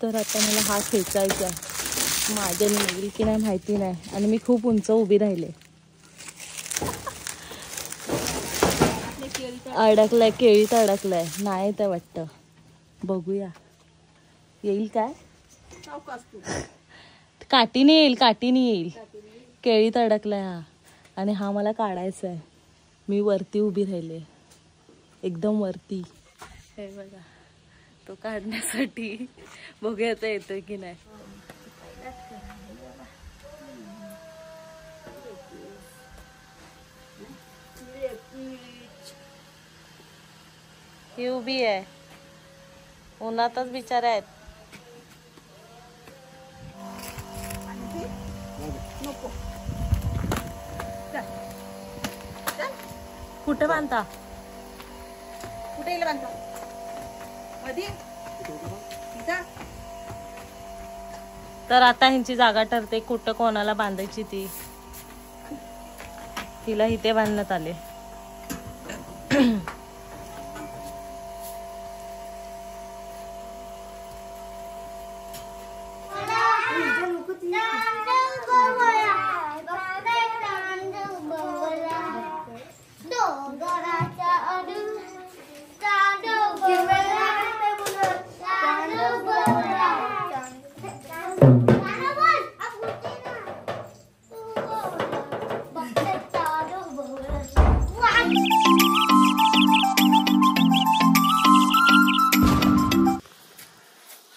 तर आता मला हा खेचायचा आहे, माझ्याने निघेल की नाही माहिती नाही, आणि मी खूप उंच उभी राहिले. अडकलाय, केळीत अडकलाय, नाही तर वाटतं. बघूया येईल काय. काठीने येईल, काठीने येईल. केळीत अडकलाय हा, आणि हा मला काढायचा आहे. मी वरती उभी राहिले, एकदम वरती. हे बघा, तो काढण्यासाठी बघूया आता येतोय की नाही. ही उभी आहे, उन्हातच बिचारा आहेत. कुठे बांधता, कुठे बांधता मध्ये. तर आता ह्यांची जागा ठरते कुठं कोणाला बांधायची ती. तिला इथे बांधण्यात आले.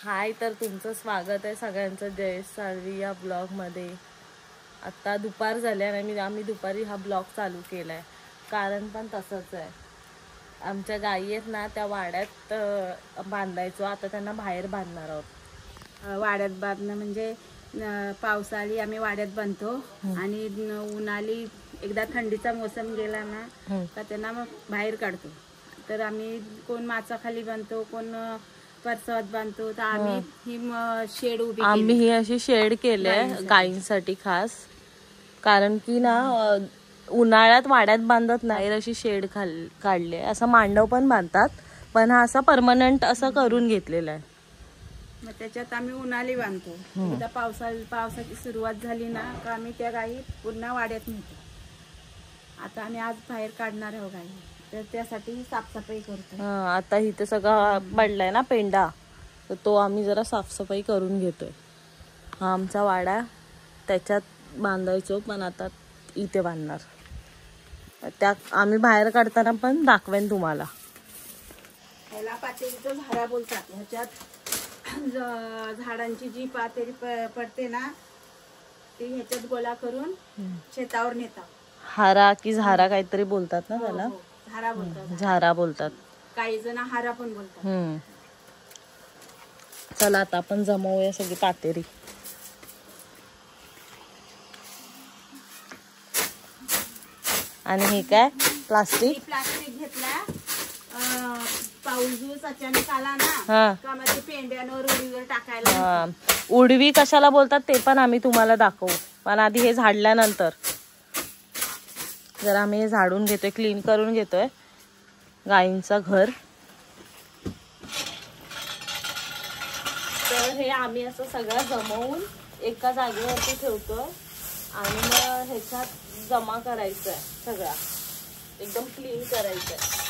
हाय, तर तुमचं स्वागत आहे सगळ्यांचं जयेश साळवी या ब्लॉगमध्ये. आत्ता दुपार झाल्या आणि आम्ही दुपारी हा ब्लॉग चालू केला आहे. कारण पण तसंच आहे, आमच्या गायी आहेत ना, त्या वाड्यात बांधायचो, आता त्यांना बाहेर बांधणार आहोत. वाड्यात बांधणं म्हणजे पावसाळी आम्ही वाड्यात बांधतो, आणि उन्हाळी एकदा थंडीचा मोसम गेला ना तर त्यांना मग बाहेर काढतो. तर आम्ही कोण माचाखाली बांधतो, कोण परसवात बांधतो. तर आम्ही ही शेड उभी, आम्ही ही अशी शेड केली आहे गायींसाठी खास. कारण की ना उन्हाळ्यात वाड्यात बांधत नाही, अशी शेड काढली आहे. असं मांडव पण बांधतात, पण हा असा परमनंट असं करून घेतलेला आहे. मग त्याच्यात आम्ही उन्हाळी बांधतो. एकदा पावसाची सुरुवात झाली ना का आम्ही त्या गायी पुन्हा वाड्यात नेतो. आता आम्ही आज बाहेर काढणार आहोत गायी, तर त्यासाठी साफसफाई करतो. आता इथे सगळा पडलाय ना पेंडा, तर तो आम्ही जरा साफसफाई करून घेतोय. हा आमचा वाडा, त्याच्यात बांधायचो, पण आता इथे बांधणार. त्या आम्ही बाहेर काढताना पण दाखवेन तुम्हाला. ह्याला पातेरीचं झाडा बोलतात. ह्याच्यात झाडांची जी पातेरी पडते ना, ती ह्याच्यात गोळा करून शेतावर नेतात. हारा की झारा काहीतरी बोलतात ना त्याला. झारा बोलतात. झारा बोलतात, काही जण हारा पण बोलतात. चला आता आपण जमवूया सगळी पातेरी. आणि हे काय प्लास्टिक घेतला. पाऊस अचानक आला ना का मग ते पेंड्यांवर उडीवर टाकायला. उडवी कशाला बोलतात ते पण आम्ही तुम्हाला दाखवू, पण आधी हे झाडल्यानंतर जरा आम्ही हे झाडून घेतोय, क्लीन करून घेतोय गायींचं घर. तर हे आम्ही असं सगळं जमवून एका जागेवरती ठेवतोय, आणि मग ह्याच्यात जमा करायचं आहे, सगळा एकदम क्लीन करायचं आहे.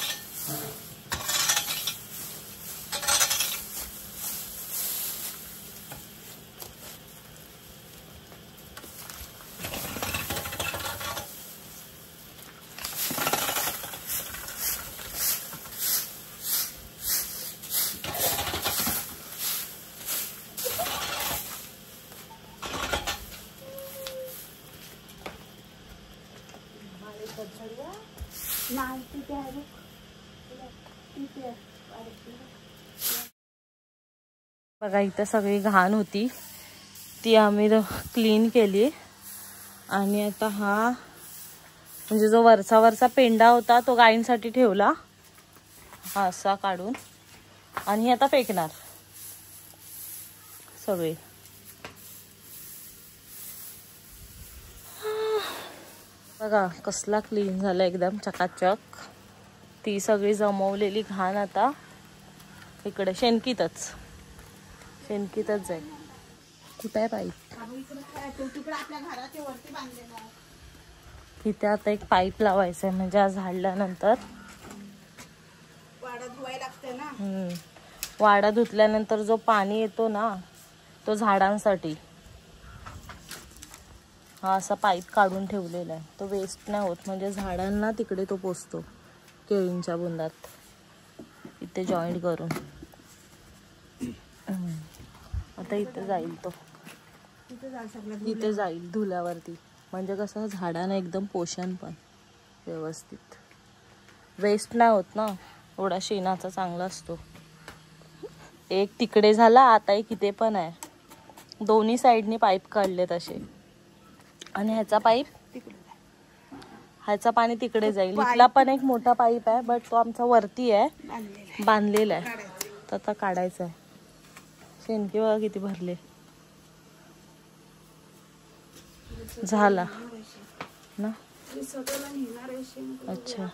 बघा, इथं सगळी घाण होती, ती आम्ही क्लीन केली. आणि आता हा म्हणजे जो वरचा पेंडा होता तो गायींसाठी ठेवला, हा असा काढून, आणि आता फेकणार सगळे. बघा कसला क्लीन झाला, एकदम चकाचक. ती सगळी जमवलेली घाण आता इकडे शेणकीतच. शेणकीतच आहे. कुठे आहे पाईप? इथे आता एक पाईप लावायचा आहे, म्हणजे आज झाडल्यानंतर वाडा धुतल्यानंतर जो पाणी येतो ना तो झाडांसाठी हा असा पाईप काढून ठेवलेला आहे. तो वेस्ट नाही होत, म्हणजे झाडांना तिकडे तो पोचतो केळींच्या बुंदात इथे जॉईंट करून. आता इथे जाईल तो, इथे जाईल धुल्यावरती, म्हणजे कसं झाडांना एकदम पोषण पण व्यवस्थित, वेस्ट नाही होत ना. एवढा शेणाचा चांगला असतो. एक तिकडे झाला, आता एक इथे पण आहे. दोन्ही साईडनी पाईप काढलेत असे. आणि ह्याचा पाईप ह्याचा पाणी तिकडे जाईल. इथला पण एक मोठा पाईप आहे, बट तो आमचा वरती आहे, बांधलेला आहे. तर आता काढायचा आहे. शेणके बघा किती भरले. झाला ना. अच्छा,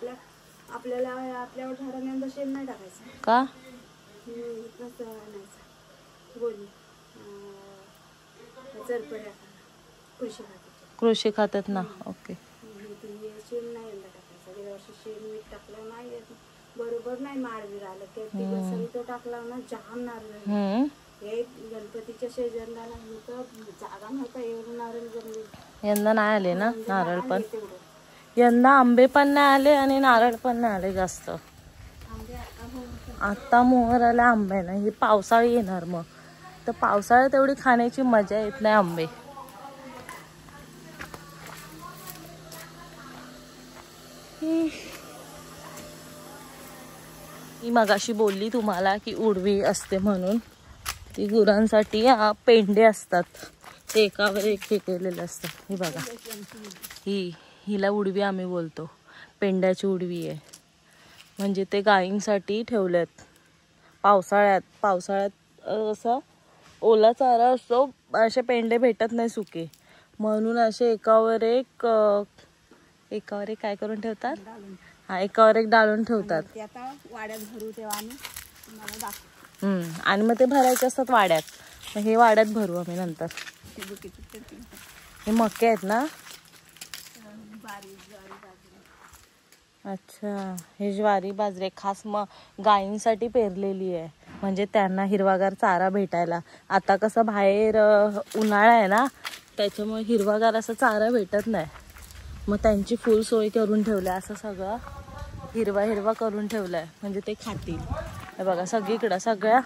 आपल्याला आपल्या झाडांना शेण नाही टाकायचं का? कृषी खात्यात ना. ओके. शेण नाही यंदा टाकायचं. गेल्या वर्षी शेण मीठ टाकलं नाही, बरोबर नाही माळवीर आलं ते तो टाकला ना, जाम नारळ. हे गणपतीच्या शेजारला जागा नव्हता, एवढं नारळ जमले. यंदा नाही आले ना नारळ पण. यंदा आंबे पण नाही आले आणि नारळ पण नाही आले जास्त. आता मोहर आला आंबे नाही. हे पावसाळी येणार मग, तर पावसाळ्यात एवढी खाण्याची मजा येत नाही आंबे. मी मगाशी बोलली तुम्हाला की उडवी असते म्हणून. ती गुरांसाठी पेंडे असतात, ते एकावर एक केलेले असतात. ही बघा, हिला उडवी आम्ही बोलतो. पेंड्याची उडवी आहे, म्हणजे ते गायींसाठी ठेवलेत. पावसाळ्यात असं ओला चारा असतो, असे पेंडे भेटत नाही सुके, म्हणून असे एकावर एक काय करून ठेवतात. हा, एकावर एक डाळून ठेवतात. आता वाड्यात भरू तेव्हा आम्ही तुम्हाला दाखवू. आणि मग ते भरायचे असतात वाड्यात. मग हे वाड्यात भरू आम्ही नंतर. हे मके आहेत ना. अच्छा, हे ज्वारी बाजरी खास मग गायींसाठी पेरलेली आहे, म्हणजे त्यांना हिरवागार चारा भेटायला. आता कसं बाहेर उन्हाळा आहे ना, त्याच्यामुळे हिरवागार असा चारा भेटत नाही. मग त्यांची फुल सोय करून ठेवल्या. असं सगळं हिरवा करून ठेवलाय, म्हणजे ते खातील. हे बघा, सगळीकडं सगळ्या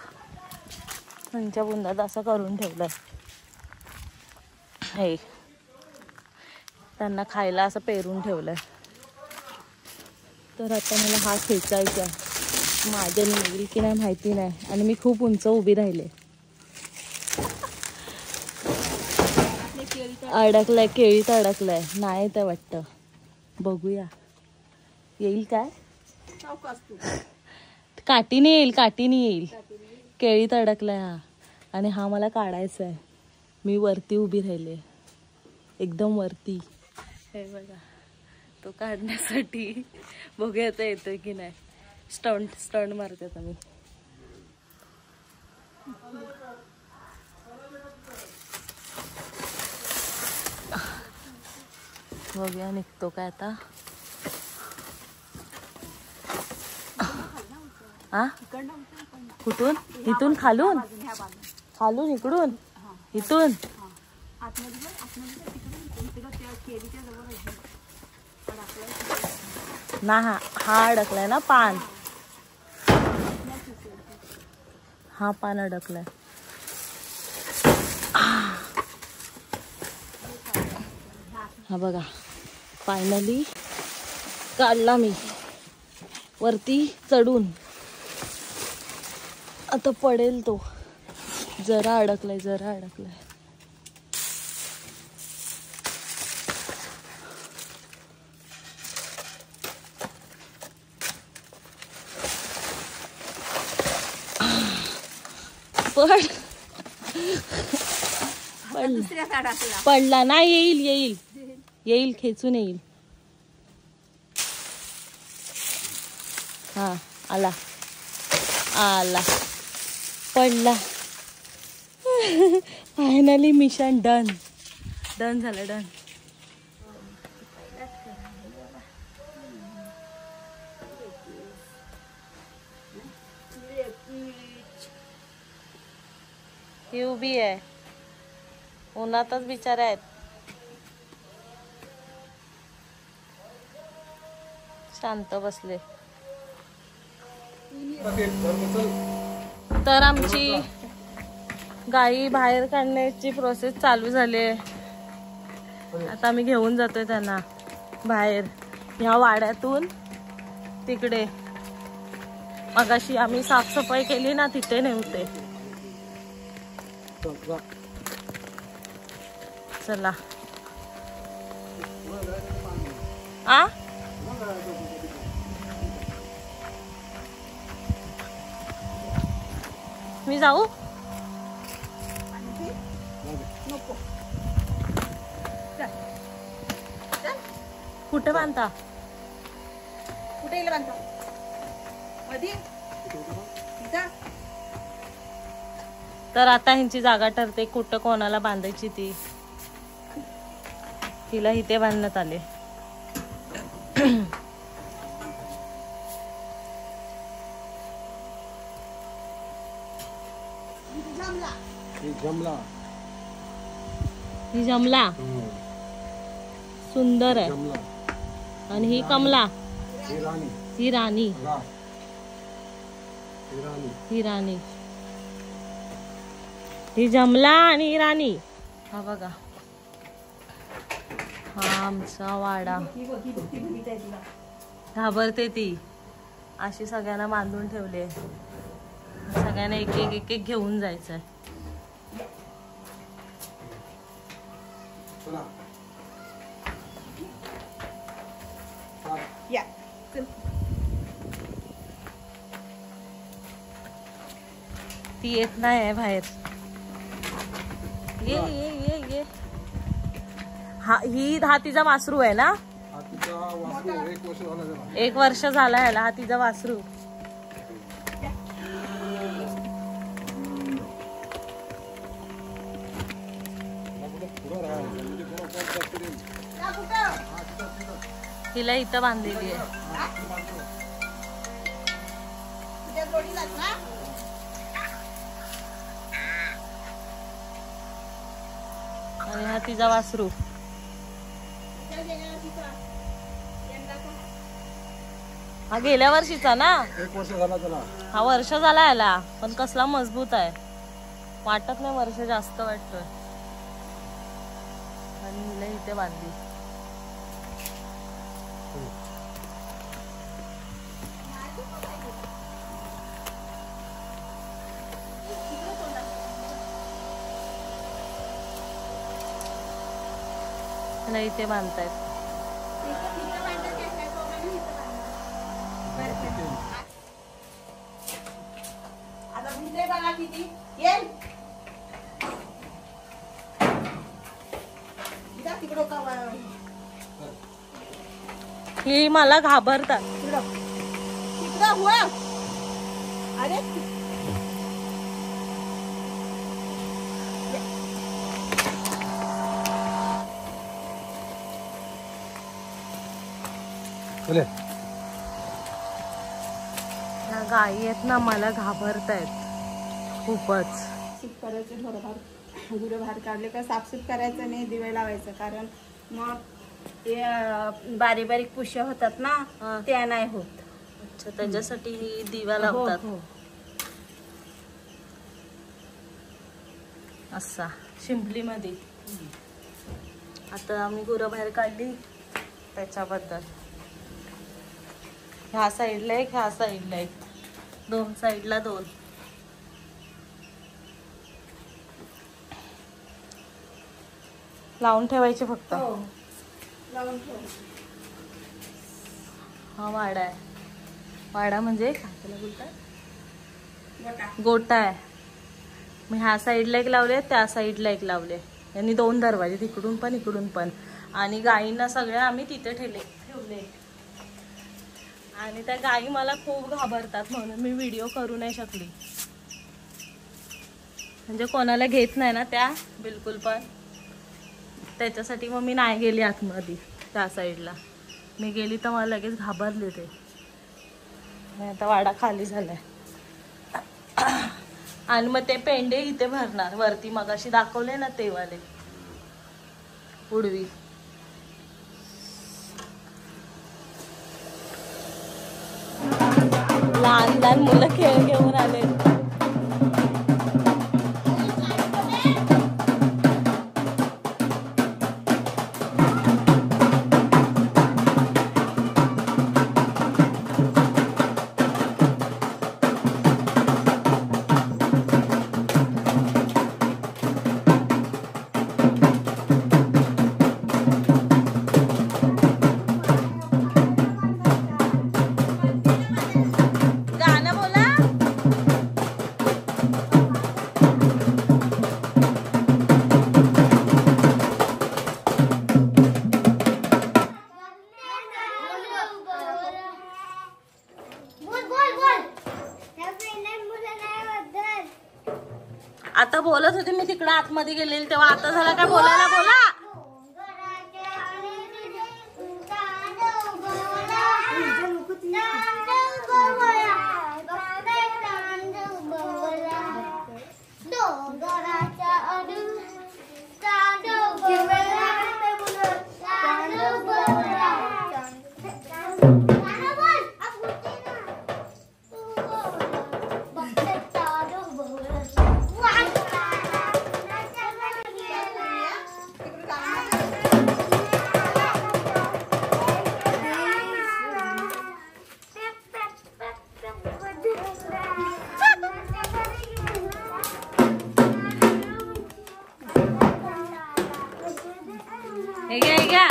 त्यांच्या बुंदात असं करून ठेवलंय. हे त्यांना खायला असं पेरून ठेवलंय. तर आता मला हा खेचायचा, माझ्याने येईल की नाही माहिती नाही. आणि मी खूप उंच उभी राहिले. अडकलाय, केळीत अडकलाय. नाही ते वाटतं, बघूया येईल काय. काठीने येईल. केळीत अडकलाय हा, आणि हा मला काढायचा आहे. मी वरती उभी राहिले, एकदम वरती. हे बघा, तो काढण्यासाठी बघूया आता येतोय की नाही. स्टंट मारते आता मी. बघूया निघतो काय आता. कुठून? इथून खालून इकडून इथून. ना हा अडकलाय ना पान. हा पान अडकलाय. हा बघा, फायनली काढला मी वरती चढून. आता पडेल तो. जरा अडकलाय. पडला नाही. येईल खेचून येईल. हा, आला पडला. फायनली मिशन डन झालं डन. ही उभी आहे उन्हातच बिचारे आहेत. शांत बसले. तर आमची गाई बाहेर काढण्याची प्रोसेस चालू झाली आहे. आता आम्ही घेऊन जातोय त्यांना बाहेर ह्या वाड्यातून तिकडे. मगाशी आम्ही साफसफाई केली ना तिथे नव्हते. चला आ मी जाऊ कुठे बांधता कुठे बांधता मध्ये. तर आता ह्यांची जागा ठरते कुठं कोणाला बांधायची ती. तिला इथे बांधण्यात आले. ही जमला सुंदर आहे. आणि ही कमला ही राणी ही जमला आणि ही राणी. हा बघा हा आमचा वाडा. घाबरते ती अशी सगळ्यांना बांधून ठेवले. सगळ्यांना एक एक घेऊन जायचंय. ती येत नाही बाहेर. ये ये ये ये. हा तिचा वासरू आहे ना. 1 वर्ष झाला याला. हा तिचा वासरू. तिला इथं बांधलेली आहे. आणि हा तिचा वासरू. हा गेल्या वर्षीचा ना. 1 वर्ष झाला त्याला. हा वर्ष झाला याला. पण कसला मजबूत आहे. वाटत नाही वर्ष जास्त वाटतोय. आणि हिला इथे बांधली. इथे बांधतायत. ही मला घाबरतात. ह्या गायी आहेत ना मला घाबरतायत खूपच. करायचं थोडंफार गुरं बाहेर काढले का साफसूफ करायचं नाही. दिवे लावायचं. कारण मग ते बारीक बारीक पुष्य होतात ना त्या नाही होत. अच्छा त्याच्यासाठी ही दिवा लावतात. असा शिंपली मध्ये. आता आम्ही गुरं बाहेर काढली त्याच्याबद्दल. ह्या साईडला एक ह्या साईडला एक. 2 साईडला 2. लावून ठेवायचे फक्त. हा वाडा आहे. वाडा म्हणजे काय त्याला बोलतात गोटा आहे. मग ह्या साईडला एक लावले त्या साईडला एक लावले. यांनी 2 दरवाजे तिकडून पण इकडून पण. आणि गायींना सगळ्या आम्ही तिथे ठेवले. आणि त्या गायी मला खूप घाबरतात म्हणून मी व्हिडिओ करू नाही शकली. म्हणजे कोणाला घेत नाही ना त्या बिलकुल पण, त्याच्यासाठी मग मी नाही गेली आतमध्ये त्या साईडला. मी गेली तर मला लगेच घाबरले ते. आता वाडा खाली झालाय. आणि मग ते पेंडे इथे भरणार वरती, मगाशी दाखवले ना ते वाले उडवी. लहान लहान मुलं खेळ घेऊन आले. आता बोलत होते मी तिकडे आतमध्ये गेलेली तेव्हा, आता झाला काय बोलायला? बोला. हे घ्या